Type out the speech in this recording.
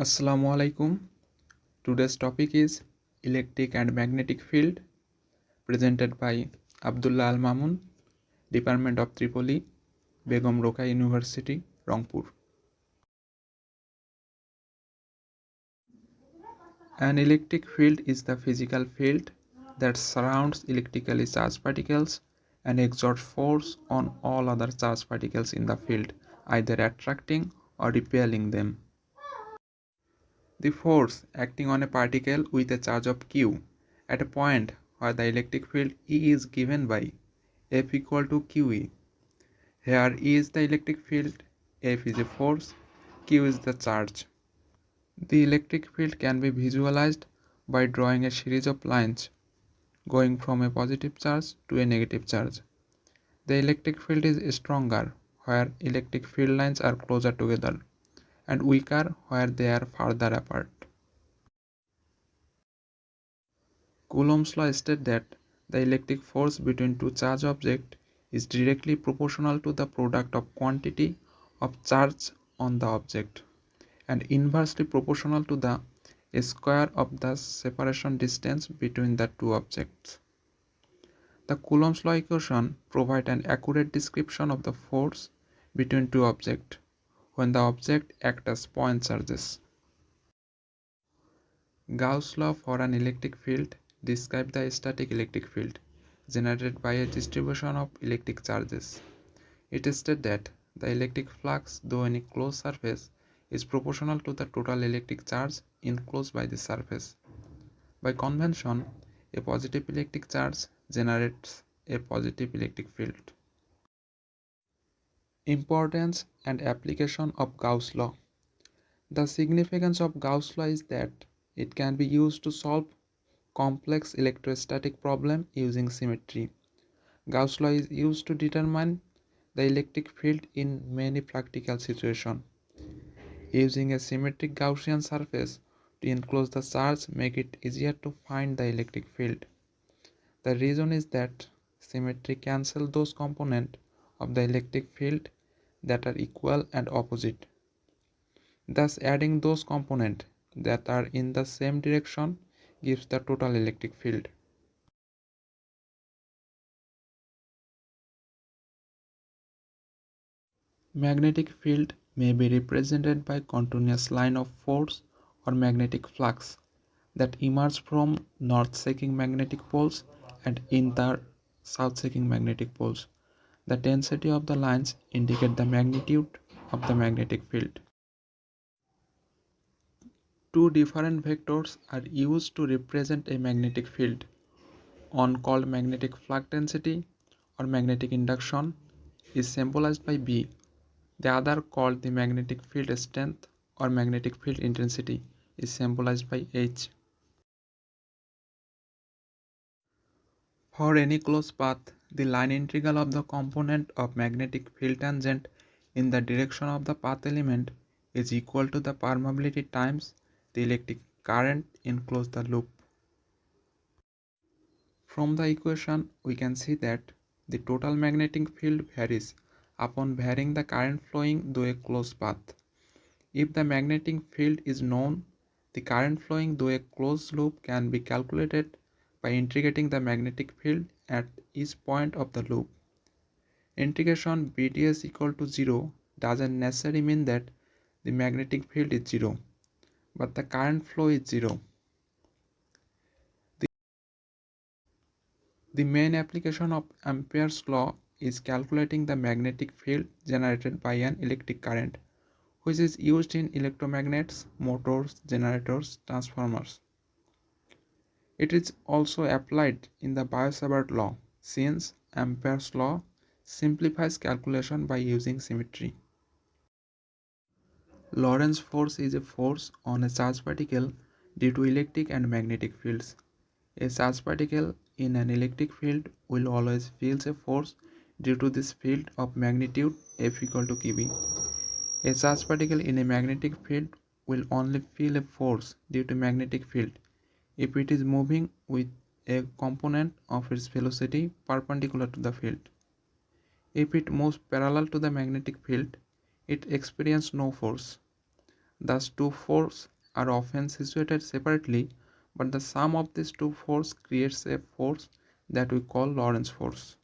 Assalamu alaikum. Today's topic is electric and magnetic field, presented by Abdullah Al Mamun, Department of Tripoli, Begum Roka University, Rangpur. An electric field is the physical field that surrounds electrically charged particles and exerts force on all other charged particles in the field, either attracting or repelling them. The force acting on a particle with a charge of q at a point where the electric field E is given by F equal to QE. Here E is the electric field, F is a force, Q is the charge. The electric field can be visualized by drawing a series of lines going from a positive charge to a negative charge. The electric field is stronger where electric field lines are closer together and weaker where they are farther apart. Coulomb's law states that the electric force between two charged objects is directly proportional to the product of quantity of charge on the object and inversely proportional to the square of the separation distance between the two objects. The Coulomb's law equation provides an accurate description of the force between two objects when the objects act as point charges. Gauss' law for an electric field describes the static electric field generated by a distribution of electric charges. It states that the electric flux, though in a closed surface, is proportional to the total electric charge enclosed by the surface. By convention, a positive electric charge generates a positive electric field. Importance and application of Gauss' law. The significance of Gauss' law is that it can be used to solve complex electrostatic problems using symmetry. Gauss' law is used to determine the electric field in many practical situations. Using a symmetric Gaussian surface to enclose the charge makes it easier to find the electric field. The reason is that symmetry cancels those components of the electric field that are equal and opposite. Thus, adding those components that are in the same direction gives the total electric field. Magnetic field may be represented by continuous line of force or magnetic flux that emerge from north-seeking magnetic poles and enter south-seeking magnetic poles. The density of the lines indicate the magnitude of the magnetic field. Two different vectors are used to represent a magnetic field. One called magnetic flux density or magnetic induction is symbolized by B. The other, called the magnetic field strength or magnetic field intensity, is symbolized by H. For any closed path, the line integral of the component of magnetic field tangent in the direction of the path element is equal to the permeability times the electric current enclosed the loop. From the equation, we can see that the total magnetic field varies upon varying the current flowing through a closed path. If the magnetic field is known, the current flowing through a closed loop can be calculated by integrating the magnetic field at each point of the loop. Integration BDS equal to 0 doesn't necessarily mean that the magnetic field is 0, but the current flow is 0. The main application of Ampere's law is calculating the magnetic field generated by an electric current, which is used in electromagnets, motors, generators, transformers. It is also applied in the Biot-Savart law, since Ampere's law simplifies calculation by using symmetry. Lorentz force is a force on a charged particle due to electric and magnetic fields. A charged particle in an electric field will always feel a force due to this field of magnitude F equal to QB. A charged particle in a magnetic field will only feel a force due to magnetic field if it is moving with a component of its velocity perpendicular to the field. If it moves parallel to the magnetic field, it experiences no force. Thus, two forces are often situated separately, but the sum of these two forces creates a force that we call Lorentz force.